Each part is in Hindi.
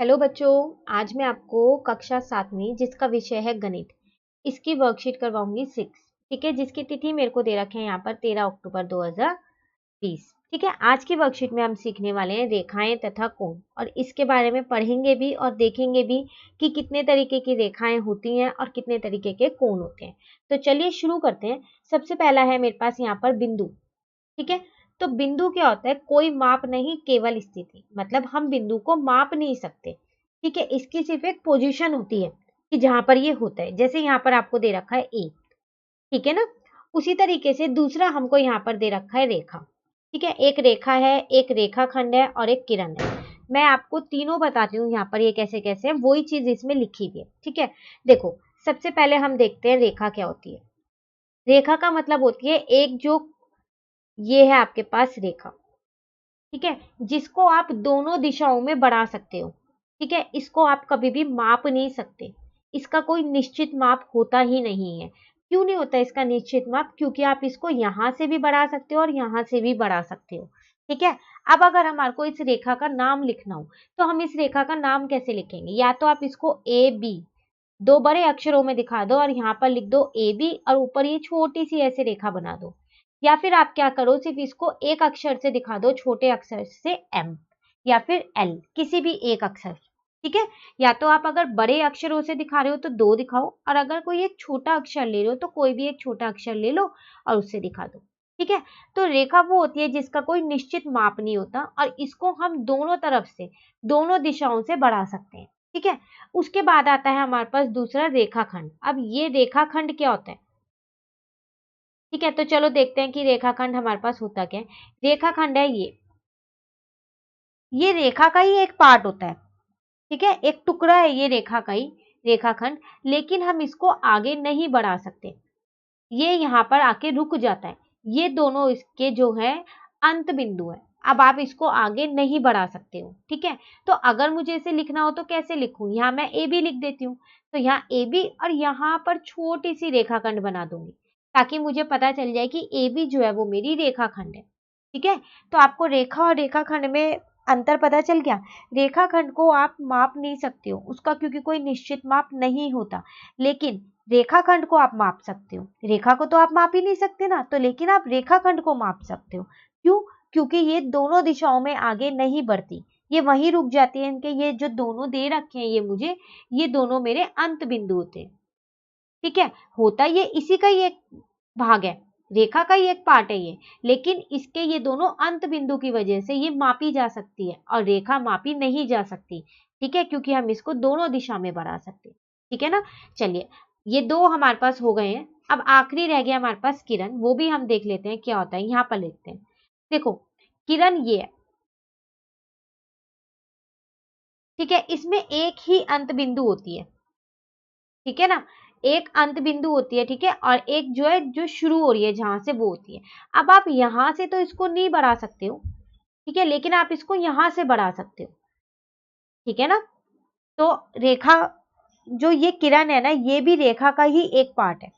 हेलो बच्चों। आज मैं आपको कक्षा 7वीं जिसका विषय है गणित, इसकी वर्कशीट करवाऊंगी 6। ठीक है, जिसकी तिथि मेरे को दे रखे हैं यहाँ पर 13 अक्टूबर 2020। ठीक है, आज की वर्कशीट में हम सीखने वाले हैं रेखाएं तथा कोण, और इसके बारे में पढ़ेंगे भी और देखेंगे भी कि कितने तरीके की रेखाएं होती हैं और कितने तरीके के कोण होते हैं। तो चलिए शुरू करते हैं। सबसे पहला है मेरे पास यहाँ पर बिंदु। ठीक है, तो बिंदु क्या होता है? कोई माप नहीं, केवल स्थिति। मतलब हम बिंदु को माप नहीं सकते। ठीक है, इसकी सिर्फ एक पोजीशन होती है कि जहां पर ये होता है। जैसे यहाँ पर आपको दे रखा है ए, ठीक है ना। उसी तरीके से दूसरा हमको यहाँ पर दे रखा है रेखा। ठीक है, एक रेखा है, एक रेखाखंड है और एक किरण है। मैं आपको तीनों बताती हूँ यहाँ पर ये कैसे कैसे है, वही चीज इसमें लिखी हुई है। ठीक है, देखो सबसे पहले हम देखते हैं रेखा क्या होती है। रेखा का मतलब होती है एक जो, ये है आपके पास रेखा। ठीक है, जिसको आप दोनों दिशाओं में बढ़ा सकते हो। ठीक है, इसको आप कभी भी माप नहीं सकते। इसका कोई निश्चित माप होता ही नहीं है। क्यों नहीं होता इसका निश्चित माप? क्योंकि आप इसको यहां से भी बढ़ा सकते हो और यहां से भी बढ़ा सकते हो। ठीक है, अब अगर हमारे को इस रेखा का नाम लिखना हो तो हम इस रेखा का नाम कैसे लिखेंगे? या तो आप इसको ए बी दो बड़े अक्षरों में दिखा दो और यहाँ पर लिख दो ए बी, और ऊपर ये छोटी सी ऐसे रेखा बना दो। या फिर आप क्या करो, सिर्फ इसको एक अक्षर से दिखा दो, छोटे अक्षर से एम या फिर एल, किसी भी एक अक्षर। ठीक है, या तो आप अगर बड़े अक्षरों से दिखा रहे हो तो दो दिखाओ, और अगर कोई एक छोटा अक्षर ले रहे हो तो कोई भी एक छोटा अक्षर ले लो और उससे दिखा दो। ठीक है, तो रेखा वो होती है जिसका कोई निश्चित माप नहीं होता, और इसको हम दोनों तरफ से, दोनों दिशाओं से बढ़ा सकते हैं। ठीक है, उसके बाद आता है हमारे पास दूसरा रेखाखंड। अब ये रेखाखंड क्या होता है? ठीक है, तो चलो देखते हैं कि रेखाखंड हमारे पास होता क्या है। रेखाखंड है ये रेखा का ही एक पार्ट होता है। ठीक है, एक टुकड़ा है ये रेखा का ही, रेखाखंड। लेकिन हम इसको आगे नहीं बढ़ा सकते, ये यहाँ पर आके रुक जाता है। ये दोनों इसके जो है अंत बिंदु है। अब आप इसको आगे नहीं बढ़ा सकते हो। ठीक है, तो अगर मुझे इसे लिखना हो तो कैसे लिखूं? यहाँ मैं ए बी लिख देती हूँ। तो यहाँ ए बी और यहाँ पर छोटी सी रेखाखंड बना दूंगी, ताकि मुझे पता चल जाए कि ए बी जो है वो मेरी रेखाखंड है। ठीक है, तो आपको रेखा और रेखाखंड में अंतर पता चल गया। रेखाखंड को आप माप नहीं सकते हो उसका, क्योंकि कोई निश्चित माप नहीं होता। लेकिन रेखाखंड को आप माप सकते हो। रेखा को तो आप माप ही नहीं सकते ना, तो लेकिन आप रेखाखंड को माप सकते हो। क्यों? क्योंकि ये दोनों दिशाओं में आगे नहीं बढ़ती, ये वहीं रुक जाती है। इनके ये जो दोनों दे रखे हैं ये मुझे, ये दोनों मेरे अंत बिंदु होते हैं। ठीक है, होता ये इसी का ही एक भाग है, रेखा का ही एक पार्ट है ये। लेकिन इसके ये दोनों अंत बिंदु की वजह से ये मापी जा सकती है और रेखा मापी नहीं जा सकती। ठीक है, क्योंकि हम इसको दोनों दिशा में बढ़ा सकते हैं। ठीक है ना। चलिए, ये दो हमारे पास हो गए हैं। अब आखिरी रह गया हमारे पास किरण, वो भी हम देख लेते हैं क्या होता है। यहाँ पर लिखते हैं, देखो किरण ये है। ठीक है, इसमें एक ही अंत बिंदु होती है। ठीक है ना, एक अंत बिंदु होती है। ठीक है, और एक जो है जो शुरू हो रही है जहां से, वो होती है। अब आप यहां से तो इसको नहीं बढ़ा सकते हो। ठीक है, लेकिन आप इसको यहां से बढ़ा सकते हो। ठीक है ना, तो रेखा, जो ये किरण है ना, ये भी रेखा का ही एक पार्ट है।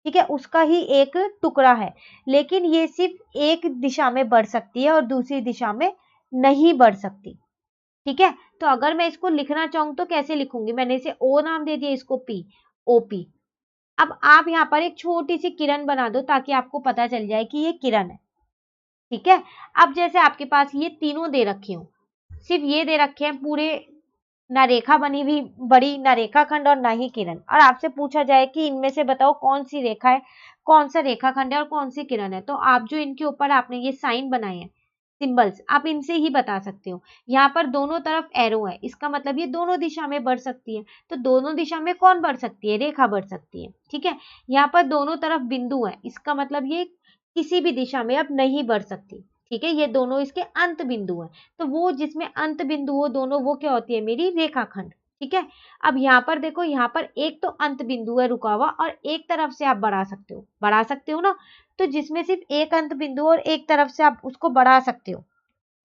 ठीक है, उसका ही एक टुकड़ा है। लेकिन ये सिर्फ एक दिशा में बढ़ सकती है और दूसरी दिशा में नहीं बढ़ सकती। ठीक है, तो अगर मैं इसको लिखना चाहूँ तो कैसे लिखूंगी? मैंने इसे ओ नाम दे दिया, इसको पी, ओपी। अब आप यहाँ पर एक छोटी सी किरण बना दो ताकि आपको पता चल जाए कि ये किरण है। ठीक है, अब जैसे आपके पास ये तीनों दे रखे हो, सिर्फ ये दे रखे हैं पूरे, ना रेखा बनी हुई बड़ी, ना रेखाखंड और ना ही किरण, और आपसे पूछा जाए कि इनमें से बताओ कौन सी रेखा है, कौन सा रेखाखंड है और कौन सी किरण है, तो आप जो इनके ऊपर आपने ये साइन बनाए हैं, सिंबल्स, आप इनसे ही बता सकते हो। यहाँ पर दोनों तरफ एरो है, इसका मतलब ये दोनों दिशा में बढ़ सकती है। तो दोनों दिशा में कौन बढ़ सकती है? रेखा बढ़ सकती है। ठीक है, यहाँ पर दोनों तरफ बिंदु है, इसका मतलब ये किसी भी दिशा में अब नहीं बढ़ सकती। ठीक है, ये दोनों इसके अंत बिंदु है। तो वो जिसमें अंत बिंदु हो दोनों, वो क्या होती है? मेरी रेखाखंड। ठीक है, अब यहाँ पर देखो, यहाँ पर एक तो अंत बिंदु है रुका हुआ, और एक तरफ से आप बढ़ा सकते हो ना। तो जिसमें सिर्फ एक अंत बिंदु और एक तरफ से आप उसको बढ़ा सकते हो।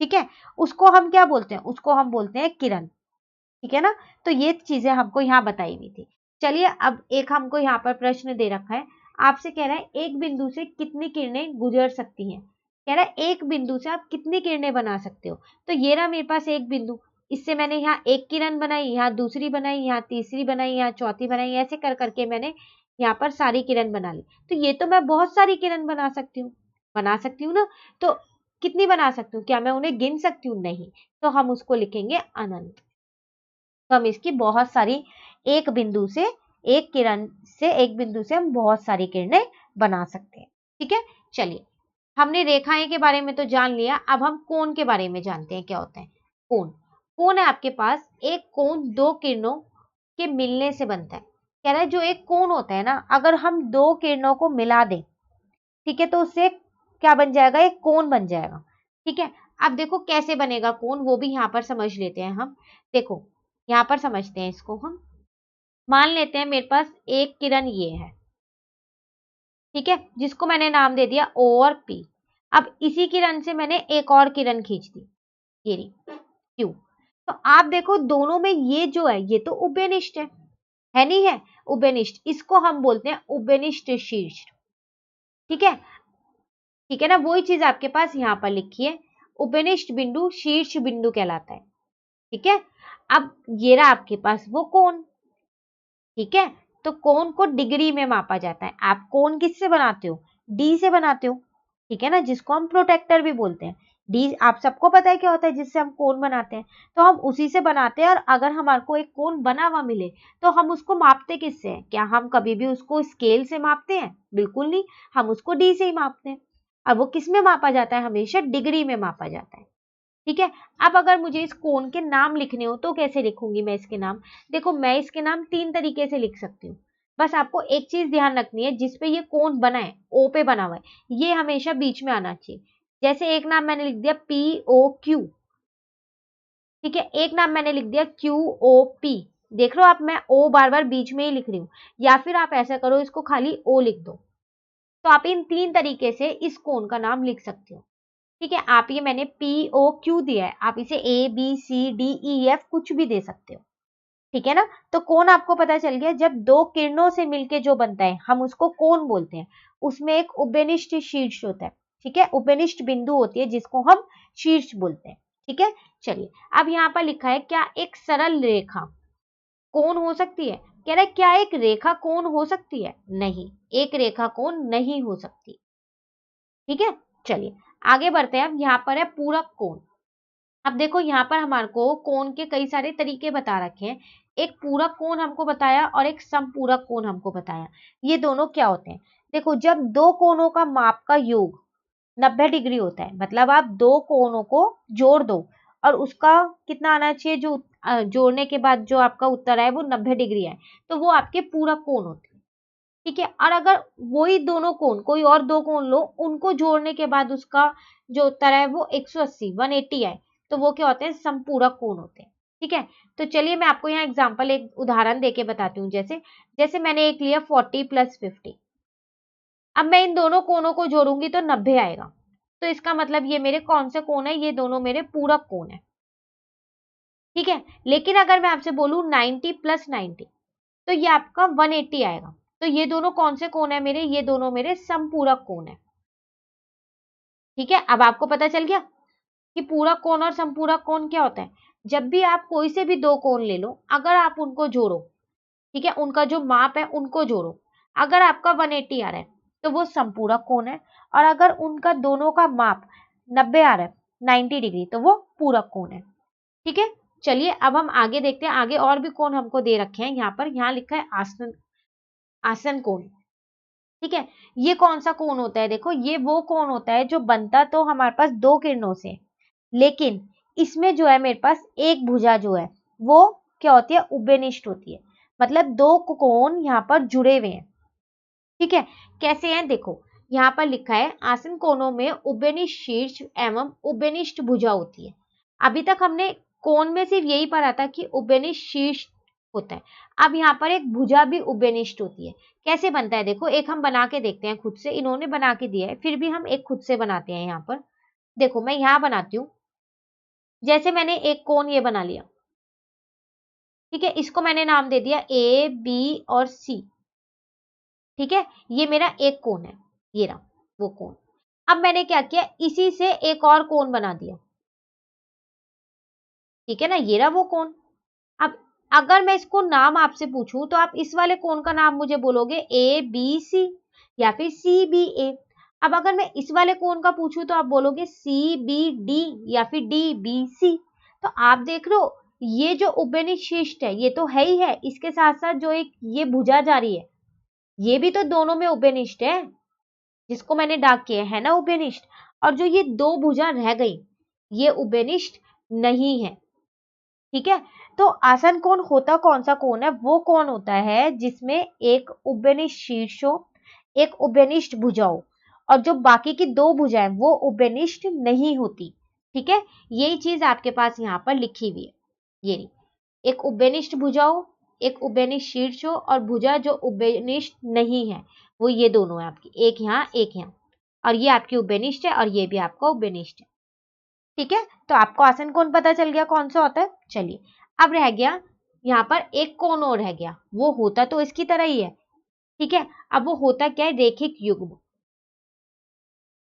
ठीक है, उसको हम क्या बोलते हैं? उसको हम बोलते हैं किरण। ठीक है ना, तो ये चीजें हमको यहाँ बताई हुई थी। चलिए, अब एक हमको यहाँ पर प्रश्न दे रखा है, आपसे कह रहा है एक बिंदु से कितनी किरणें गुजर सकती हैं। कह रहा है एक बिंदु से आप कितनी किरणें बना सकते हो। तो ये रहा मेरे पास एक बिंदु, इससे मैंने यहाँ एक किरण बनाई, यहाँ दूसरी बनाई, यहाँ तीसरी बनाई, यहाँ चौथी बनाई, ऐसे कर करके मैंने यहाँ पर सारी किरण बना ली। तो ये तो मैं बहुत सारी किरण बना सकती हूँ ना। तो कितनी बना सकती हूँ? क्या मैं उन्हें गिन सकती हूँ? नहीं। तो हम उसको लिखेंगे अनंत। तो हम इसकी बहुत सारी एक बिंदु से एक किरण से एक बिंदु से हम बहुत सारी किरणें बना सकते हैं। ठीक है, चलिए हमने रेखाएं के बारे में तो जान लिया, अब हम कोण के बारे में जानते हैं क्या होता है। कोण, कोण है आपके पास, एक कोण दो किरणों के मिलने से बनता है। कह रहा है जो एक कोण होता है ना, अगर हम दो किरणों को मिला दें, ठीक है, तो उससे क्या बन जाएगा? एक कोण बन जाएगा। ठीक है, अब देखो कैसे बनेगा कोण, वो भी यहाँ पर समझ लेते हैं हम। देखो यहाँ पर समझते हैं इसको हम। मान लेते हैं मेरे पास एक किरण ये है, ठीक है, जिसको मैंने नाम दे दिया O और P। अब इसी किरण से मैंने एक और किरण खींच दी, ये रही Q। तो आप देखो दोनों में ये जो है ये तो उभयनिष्ठ है नहीं है? उभयनिष्ठ, इसको हम बोलते हैं उभयनिष्ठ शीर्ष। ठीक है, ठीक है ना, वही चीज आपके पास यहाँ पर लिखी है, उभयनिष्ठ बिंदु शीर्ष बिंदु कहलाता है। ठीक है, अब ये रहा आपके पास वो कोण। ठीक है, तो कोण को डिग्री में मापा जाता है। आप कोण किससे बनाते हो? डी से बनाते हो। ठीक है ना, जिसको हम प्रोटेक्टर भी बोलते हैं। डी आप सबको पता है क्या होता है, जिससे हम कोण बनाते हैं, तो हम उसी से बनाते हैं। और अगर हमारे को एक कोण बना हुआ मिले तो हम उसको मापते किससे हैं? क्या हम कभी भी उसको स्केल से मापते हैं? बिल्कुल नहीं, हम उसको डी से ही मापते हैं। अब वो किस में मापा जाता है? हमेशा डिग्री में मापा जाता है। ठीक है, अब अगर मुझे इस कोण के नाम लिखने हो तो कैसे लिखूंगी मैं इसके नाम? देखो मैं इसके नाम तीन तरीके से लिख सकती हूँ। बस आपको एक चीज ध्यान रखनी है, जिसपे ये कोण बना है, ओ पे बना हुआ है, ये हमेशा बीच में आना चाहिए। जैसे एक नाम मैंने लिख दिया POQ, ठीक है, एक नाम मैंने लिख दिया QOP। देख लो आप, मैं ओ बार बार बीच में ही लिख रही हूँ। या फिर आप ऐसा करो, इसको खाली ओ लिख दो। तो आप इन तीन तरीके से इस कोण का नाम लिख सकते हो। ठीक है, आप ये मैंने POQ दिया है, आप इसे ABCDEF कुछ भी दे सकते हो। ठीक है ना, तो कोण आपको पता चल गया। जब दो किरणों से मिलके जो बनता है हम उसको कोण बोलते हैं। उसमें एक उभयनिष्ठ शीर्ष होता है। ठीक है, उभयनिष्ठ बिंदु होती है जिसको हम शीर्ष बोलते हैं। ठीक है, चलिए अब यहाँ पर लिखा है, क्या एक सरल रेखा कोण हो सकती है? कह रहा है क्या एक रेखा कोण हो सकती है? नहीं, एक रेखा कोण नहीं हो सकती। ठीक है, चलिए आगे बढ़ते हैं। अब यहाँ पर है पूरक कोण। अब देखो यहाँ पर हमारे को कोण के कई सारे तरीके बता रखे हैं। एक पूरक कोण हमको बताया और एक समपूरक कोण हमको बताया। ये दोनों क्या होते हैं? देखो जब दो कोणों का माप का योग 90 डिग्री होता है, मतलब आप दो कोणों को जोड़ दो और उसका कितना आना चाहिए, जो जोड़ने के बाद जो आपका उत्तर है वो 90 डिग्री है, तो वो आपके पूरक कोण होते हैं। ठीक है, और अगर वही दोनों कोण कोई और दो कोण लो, उनको जोड़ने के बाद उसका जो उत्तर है वो 180 180 है, तो वो क्या होते हैं? समपूरक कोण होते हैं। ठीक है, तो चलिए मैं आपको यहाँ एग्जांपल एक उदाहरण देके बताती हूँ। जैसे जैसे मैंने एक लिया 40 + 50। अब मैं इन दोनों कोणों को जोड़ूंगी तो 90 आएगा। तो इसका मतलब ये मेरे कौन से कोण है? ये दोनों मेरे पूरक कोण है। ठीक है, लेकिन अगर मैं आपसे बोलूं 90 + 90, तो ये आपका 180 आएगा। तो ये दोनों कौन से कोण है मेरे? ये दोनों मेरे समपूरक कोण है। ठीक है, अब आपको पता चल गया कि पूरक कोण और समपूरक कोण क्या होता है। जब भी आप कोई से भी दो कोण ले लो, अगर आप उनको जोड़ो, ठीक है, उनका जो माप है उनको जोड़ो, अगर आपका 180 आ रहा है तो वो समपूरक कोण है। और अगर उनका दोनों का माप 90 आ रहा है, 90 डिग्री, तो वो पूरक कोण है। ठीक है, चलिए अब हम आगे देखते हैं। आगे और भी कोण हमको दे रखे हैं। यहाँ पर यहाँ लिखा है आसन, आसन कोण। ठीक है, ये कौन सा कोण होता है? देखो ये वो कोण होता है जो बनता तो हमारे पास दो किरणों से, लेकिन इसमें जो है मेरे पास एक भुजा जो है वो क्या होती है? उभयनिष्ठ होती है। मतलब दो कोण यहाँ पर जुड़े हुए हैं। ठीक है, कैसे हैं? देखो यहाँ पर लिखा है आसन कोणों में उभयनिष्ठ शीर्ष एवं उभयनिष्ठ भुजा होती है। अभी तक हमने कोण में सिर्फ यही पढ़ा था कि उभयनिष्ठ शीर्ष होता है। अब यहाँ पर एक भुजा भी उभयनिष्ठ होती है। कैसे बनता है? देखो एक हम बना के देखते हैं खुद से, इन्होंने बना के दिया है, फिर भी हम एक खुद से बनाते हैं। यहाँ पर देखो मैं यहाँ बनाती हूँ। जैसे मैंने एक कोण ये बना लिया, ठीक है, इसको मैंने नाम दे दिया A, B और C। ठीक है, ये मेरा एक कोण है, ये रहा वो कोण। अब मैंने क्या किया? इसी से एक और कोण बना दिया। ठीक है ना, ये रहा वो कोण। अब अगर मैं इसको नाम आपसे पूछूं तो आप इस वाले कोण का नाम मुझे बोलोगे ABC या फिर CBA। अब अगर मैं इस वाले कोण का पूछूं तो आप बोलोगे CBD या फिर DBC। तो आप देख रहे हो ये जो उपनिशिष्ट है ये तो है ही है, इसके साथ साथ जो एक ये भुजा जा रही है ये भी तो दोनों में उपनिष्ठ है, जिसको मैंने डाक किया है ना उपनिष्ठ। और जो ये दो भुजा रह गई ये उपनिष्ठ नहीं है। ठीक है, तो आसन कोण होता कौन सा कोण है? वो कोण होता है जिसमें एक उभयनिष्ठ शीर्ष हो, एक उभयनिष्ठ भुजा हो, और जो बाकी की दो भुजाएं वो उभयनिष्ठ नहीं होती। ठीक है, यही चीज आपके पास यहाँ पर लिखी हुई है। ये रही, एक उभयनिष्ठ भुजा हो, एक उभयनिष्ठ शीर्ष हो, और भुजा जो उभयनिष्ठ नहीं है वो ये दोनों है आपकी, एक यहाँ एक यहाँ, और ये आपकी उभयनिष्ठ है और ये भी आपका उभयनिष्ठ है। ठीक है, तो आपको आसन कोण पता चल गया कौन सा होता है। चलिए, अब रह गया यहाँ पर एक कोण और रह गया, वो होता तो इसकी तरह ही है। ठीक है, अब वो होता क्या है? रेखिक युग्म।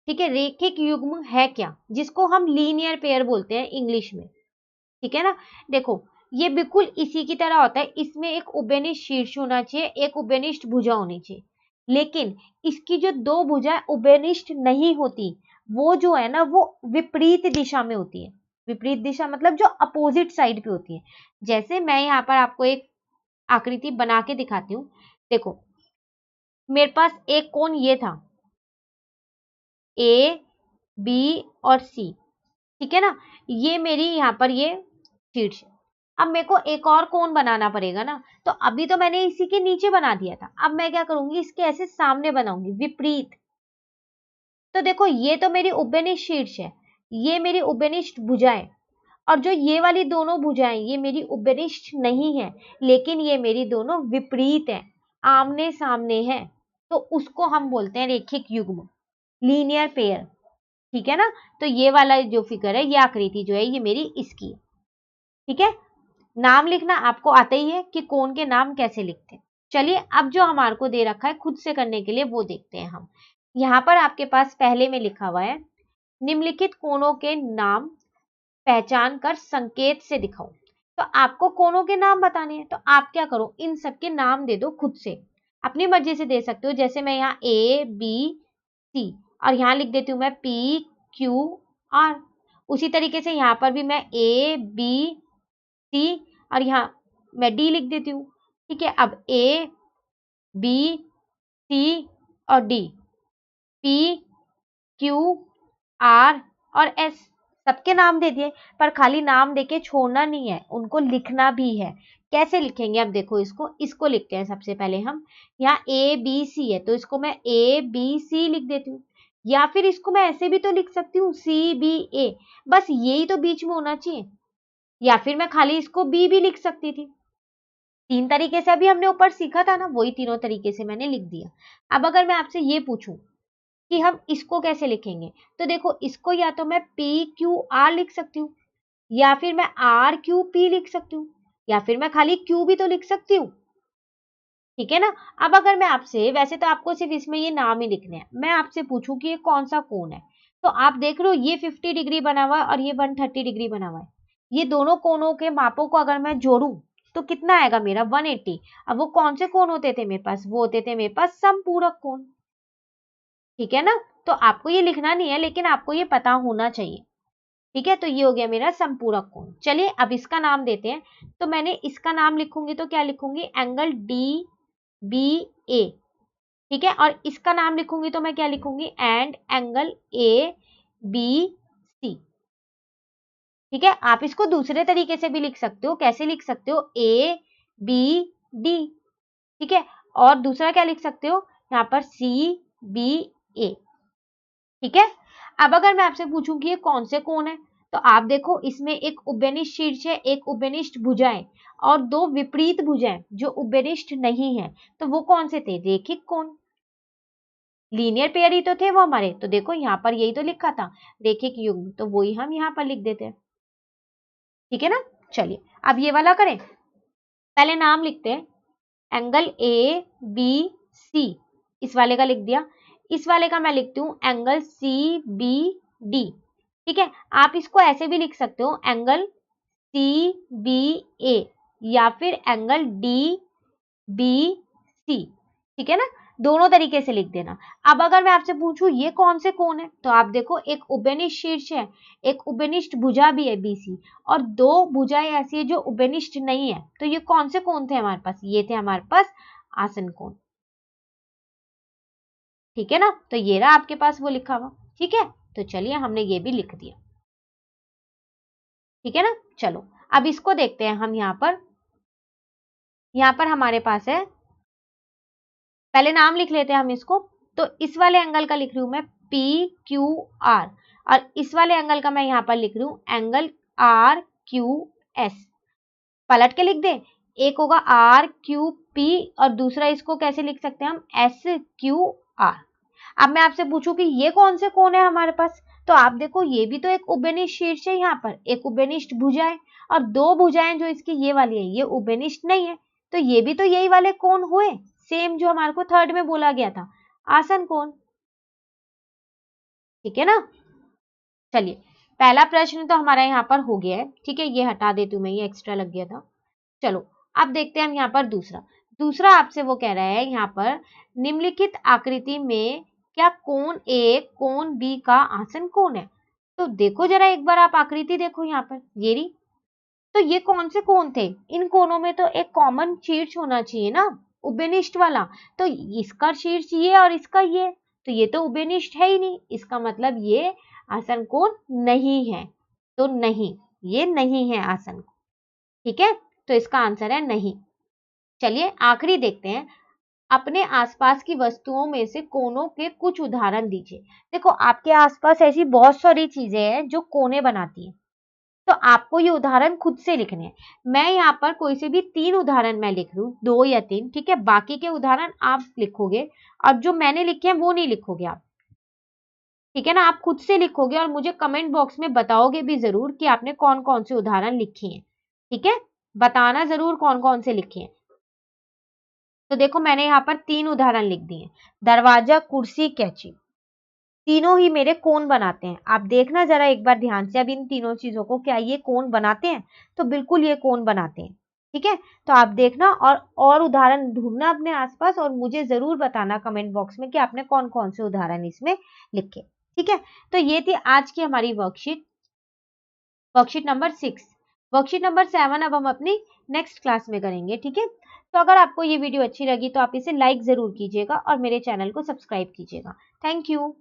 ठीक है, रेखिक युग्म है क्या? जिसको हम लीनियर पेयर बोलते हैं इंग्लिश में। ठीक है ना, देखो ये बिल्कुल इसी की तरह होता है, इसमें एक उभयनिष्ठ शीर्ष होना चाहिए, एक उभयनिष्ठ भुजा होनी चाहिए, लेकिन इसकी जो दो भुजाएं उभयनिष्ठ नहीं होती वो जो है ना वो विपरीत दिशा में होती है। विपरीत दिशा मतलब जो अपोजिट साइड पे होती है। जैसे मैं यहाँ पर आपको एक आकृति बना के दिखाती हूँ। देखो मेरे पास एक कोण ये था A B और C। ठीक है ना, ये मेरी यहाँ पर ये शीर्ष है। अब मेरे को एक और कोण बनाना पड़ेगा ना, तो अभी तो मैंने इसी के नीचे बना दिया था, अब मैं क्या करूंगी इसके ऐसे सामने बनाऊंगी विपरीत। तो देखो ये तो मेरी उभयनिष्ठ शीर्ष है, ये मेरी उभयनिष्ठ भुजाएं, और जो ये वाली दोनों भुजाएं ये मेरी उभयनिष्ठ नहीं है, लेकिन ये मेरी दोनों विपरीत है, आमने सामने है, तो उसको हम बोलते हैं रेखिक युग्म, लीनियर पेयर। ठीक है ना, तो ये वाला जो फिगर है, ये आकृति जो है ये मेरी इसकी है। ठीक है, नाम लिखना आपको आता ही है कि कोण के नाम कैसे लिखते हैं। चलिए अब जो हमारे को दे रखा है खुद से करने के लिए वो देखते हैं हम। यहाँ पर आपके पास पहले में लिखा हुआ है निम्नलिखित कोणों के नाम पहचान कर संकेत से दिखाओ। तो आपको कोणों के नाम बताने हैं, तो आप क्या करो इन सबके नाम दे दो खुद से, अपनी मर्जी से दे सकते हो। जैसे मैं यहाँ ABC और यहाँ लिख देती हूँ मैं PQR। उसी तरीके से यहाँ पर भी मैं ABC और यहाँ मैं D लिख देती हूँ। ठीक है, अब ABC और D, PQR और S, सबके नाम दे दिए, पर खाली नाम देके छोड़ना नहीं है, उनको लिखना भी है। कैसे लिखेंगे? अब देखो इसको लिखते हैं सबसे पहले हम। यहाँ ABC है तो इसको मैं ABC लिख देती हूँ, या फिर इसको मैं ऐसे भी तो लिख सकती हूँ CBA, बस यही तो बीच में होना चाहिए, या फिर मैं खाली इसको B भी लिख सकती थी। तीन तरीके से अभी हमने ऊपर सीखा था ना, वही तीनों तरीके से मैंने लिख दिया। अब अगर मैं आपसे ये पूछूं कि हम इसको कैसे लिखेंगे, तो देखो इसको या तो मैं PQR लिख सकती हूँ, या फिर मैं RQP लिख सकती हूँ, या फिर मैं खाली Q भी तो लिख सकती हूँ। ठीक है ना, अब अगर मैं आपसे, वैसे तो आपको सिर्फ इसमें ये नाम ही लिखने हैं, मैं आपसे पूछूं कि ये कौन सा कोण है, तो आप देख रहे हो ये 50 डिग्री बना हुआ है और ये 130 डिग्री बना हुआ है। ये दोनों कोणों के मापों को अगर मैं जोड़ूं तो कितना आएगा मेरा? 180। अब वो कौन से कोण होते थे मेरे पास? वो होते थे मेरे पास समपूरक कोण। ठीक है ना, तो आपको ये लिखना नहीं है, लेकिन आपको ये पता होना चाहिए। ठीक है, तो ये हो गया मेरा संपूरक कोण। चलिए अब इसका नाम देते हैं, तो मैंने इसका नाम लिखूंगी तो क्या लिखूंगी? Angle DBA। ठीक है, और इसका नाम लिखूंगी तो मैं क्या लिखूंगी? And angle ABC। ठीक है, आप इसको दूसरे तरीके से भी लिख सकते हो। कैसे लिख सकते हो? ABD। ठीक है, और दूसरा क्या लिख सकते हो यहाँ पर? CBA। ठीक है, अब अगर मैं आपसे पूछूं कि ये कौन से कोण है, तो आप देखो इसमें एक उभयनिष्ठ शीर्ष है, एक उभयनिष्ठ भुजा है, और दो विपरीत भुजाएं जो उभयनिष्ठ नहीं है, तो वो कौन से थे? रेखिक कोण, लीनियर पेयर ही तो थे वो हमारे। तो देखो यहाँ पर यही तो लिखा था रेखिक युग्म, तो वही हम यहाँ पर लिख देते हैं। ठीक है ना, चलिए अब ये वाला करें। पहले नाम लिखते हैं, एंगल ABC, इस वाले का लिख दिया। इस वाले का मैं लिखती हूँ एंगल CBD। ठीक है, आप इसको ऐसे भी लिख सकते हो, एंगल CBA या फिर एंगल DBC, ठीक है ना, दोनों तरीके से लिख देना। अब अगर मैं आपसे पूछूं ये कौन से कोण है, तो आप देखो एक उभयनिष्ठ शीर्ष है, एक उभयनिष्ठ भुजा भी है BC, और दो भुजाएं ऐसी है जो उभयनिष्ठ नहीं है। तो ये कौन से कोण थे हमारे पास, ये थे हमारे पास आसन कोण, ठीक है ना। तो ये रहा आपके पास वो लिखा हुआ, ठीक है। तो चलिए हमने ये भी लिख दिया, ठीक है ना। चलो अब इसको देखते हैं हम। यहां पर हमारे पास है, पहले नाम लिख लेते हैं हम इसको। तो इस वाले एंगल का लिख रही हूं मैं PQR, और इस वाले एंगल का मैं यहां पर लिख रही हूं एंगल RQS। पलट के लिख दे, एक होगा RQP और दूसरा इसको कैसे लिख सकते हैं हम, SQR। अब मैं आपसे पूछूं कि ये कौन से कोण है हमारे पास, तो आप देखो ये भी तो एक उभयनिष्ठ शीर्ष है, यहाँ पर एक उभयनिष्ठ भुजा है, और दो भुजाएं जो इसकी ये वाली है ये उभयनिष्ठ नहीं है। तो ये भी तो यही वाले कोण हुए, सेम जो हमारे को थर्ड में बोला गया था, आसन कोण, ठीक है ना। चलिए पहला प्रश्न तो हमारा यहाँ पर हो गया है, ठीक है, ये हटा देती हूँ मैं, ये एक्स्ट्रा लग गया था। चलो अब देखते हैं हम यहाँ पर दूसरा आपसे वो कह रहा है यहाँ पर, निम्नलिखित आकृति में क्या कोण A कोण B का आसन कोण है। तो देखो जरा एक बार आप आकृति देखो यहाँ पर, ये रही। तो ये कौन से कोण थे, इन कोणों में तो एक कॉमन शीर्ष होना चाहिए ना, उभयनिष्ठ वाला। तो इसका शीर्ष ये और इसका ये, तो ये तो उभयनिष्ठ है ही नहीं, इसका मतलब ये आसन कोण नहीं है। तो नहीं, ये नहीं है आसन कोण, ठीक है। तो इसका आंसर है नहीं। चलिए आखिरी देखते हैं, अपने आसपास की वस्तुओं में से कोनों के कुछ उदाहरण दीजिए। देखो आपके आसपास ऐसी बहुत सारी चीजें हैं जो कोने बनाती हैं, तो आपको ये उदाहरण खुद से लिखने हैं। मैं यहाँ पर कोई से भी 3 उदाहरण मैं लिख लूँ, 2 या 3, ठीक है, बाकी के उदाहरण आप लिखोगे, और जो मैंने लिखे हैं वो नहीं लिखोगे आप, ठीक है ना। आप खुद से लिखोगे और मुझे कमेंट बॉक्स में बताओगे भी जरूर कि आपने कौन कौन से उदाहरण लिखे हैं, ठीक है, बताना जरूर कौन कौन से लिखे हैं। तो देखो मैंने यहाँ पर 3 उदाहरण लिख दिए, दरवाजा, कुर्सी, कैंची, तीनों ही मेरे कोण बनाते हैं। आप देखना जरा एक बार ध्यान से, अब इन तीनों चीजों को क्या ये कोण बनाते हैं, तो बिल्कुल ये कोण बनाते हैं, ठीक है। तो आप देखना और उदाहरण ढूंढना अपने आसपास, और मुझे जरूर बताना कमेंट बॉक्स में कि आपने कौन कौन से उदाहरण इसमें लिखे, ठीक है। तो ये थी आज की हमारी वर्कशीट नंबर 6। वर्कशीट नंबर 7 अब हम अपनी नेक्स्ट क्लास में करेंगे, ठीक है। तो अगर आपको ये वीडियो अच्छी लगी तो आप इसे लाइक जरूर कीजिएगा और मेरे चैनल को सब्सक्राइब कीजिएगा। Thank you.